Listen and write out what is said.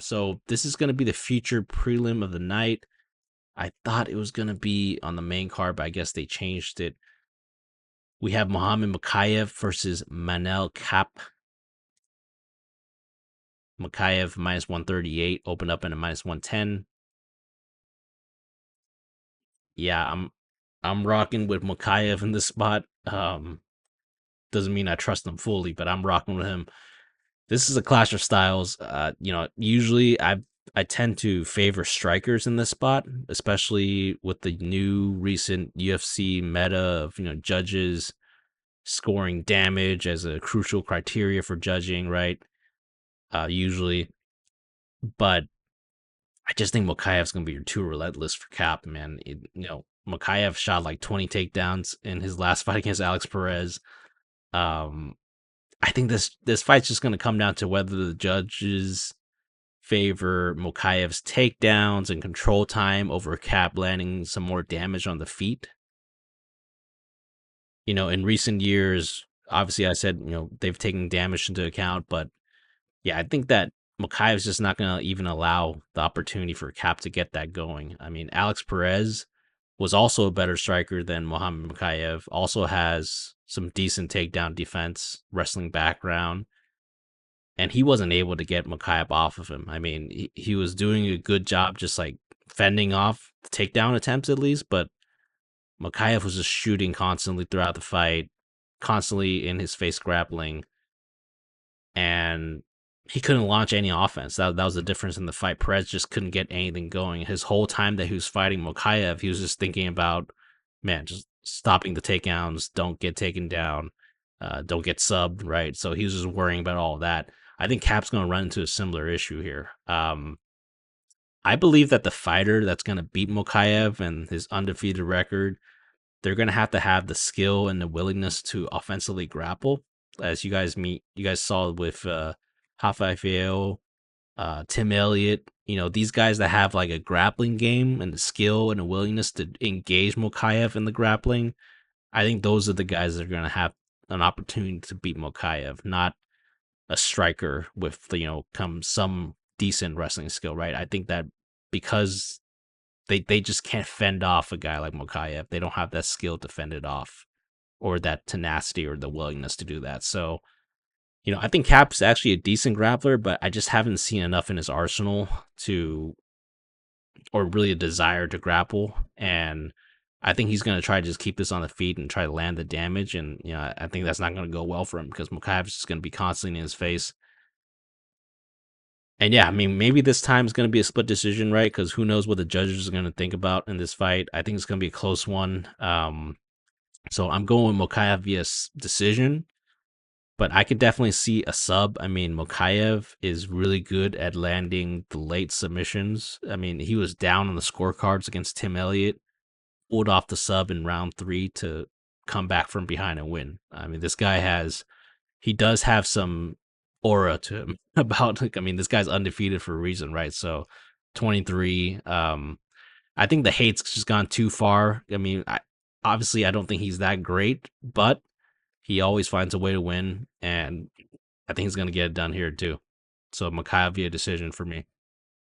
So this is going to be the featured prelim of the night. I thought it was going to be on the main card, but I guess they changed it. We have Muhammad Mokaev versus Manel Kape. Mokaev minus 138, opened up in a minus 110. Yeah, I'm rocking with Mokaev in this spot. Doesn't mean I trust him fully, but I'm rocking with him. This is a clash of styles. Usually I tend to favor strikers in this spot, especially with the new recent UFC meta of judges scoring damage as a crucial criteria for judging, right? Usually, but I just think Mokaev's gonna be too relentless for Cap, man. Mokaev shot like 20 takedowns in his last fight against Alex Perez. Um, I think this fight's just gonna come down to whether the judges favor Mokaev's takedowns and control time over Cap landing some more damage on the feet. In recent years, obviously I said, they've taken damage into account, but yeah, I think that Mokaev's just not going to even allow the opportunity for Cap to get that going. I mean, Alex Perez was also a better striker than Muhammad Mokaev, also has some decent takedown defense, wrestling background, and he wasn't able to get Mokaev off of him. I mean, he was doing a good job just like fending off the takedown attempts at least, but Mokaev was just shooting constantly throughout the fight, constantly in his face grappling, and he couldn't launch any offense. That was the difference in the fight. Perez just couldn't get anything going. His whole time that he was fighting Mokaev, he was just thinking about, man, just stopping the takedowns, don't get taken down, don't get subbed, right? So he was just worrying about all that. I think Cap's going to run into a similar issue here. I believe that the fighter that's going to beat Mokaev and his undefeated record, they're going to have the skill and the willingness to offensively grapple. As you guys saw with Rafael, Tim Elliott, these guys that have like a grappling game and the skill and the willingness to engage Mokaev in the grappling. I think those are the guys that are going to have an opportunity to beat Mokaev, not a striker with some decent wrestling skill, right? I think that because they just can't fend off a guy like Mokaev, they don't have that skill to fend it off, or that tenacity or the willingness to do that. So, I think Cap's actually a decent grappler, but I just haven't seen enough in his arsenal or really a desire to grapple. And I think he's going to try to just keep this on the feet and try to land the damage. And, I think that's not going to go well for him because Mokaev is just going to be constantly in his face. And yeah, I mean, maybe this time is going to be a split decision, right? Because who knows what the judges are going to think about in this fight. I think it's going to be a close one. So I'm going with Mokaev via decision, but I could definitely see a sub. I mean, Mokaev is really good at landing the late submissions. I mean, he was down on the scorecards against Tim Elliott, pulled off the sub in round 3 to come back from behind and win. I mean, he does have some aura to him about, I mean, this guy's undefeated for a reason, right? So 23. I think the hate's just gone too far. I mean, obviously, I don't think he's that great, but he always finds a way to win, and I think he's going to get it done here too. So Mokaev via decision for me.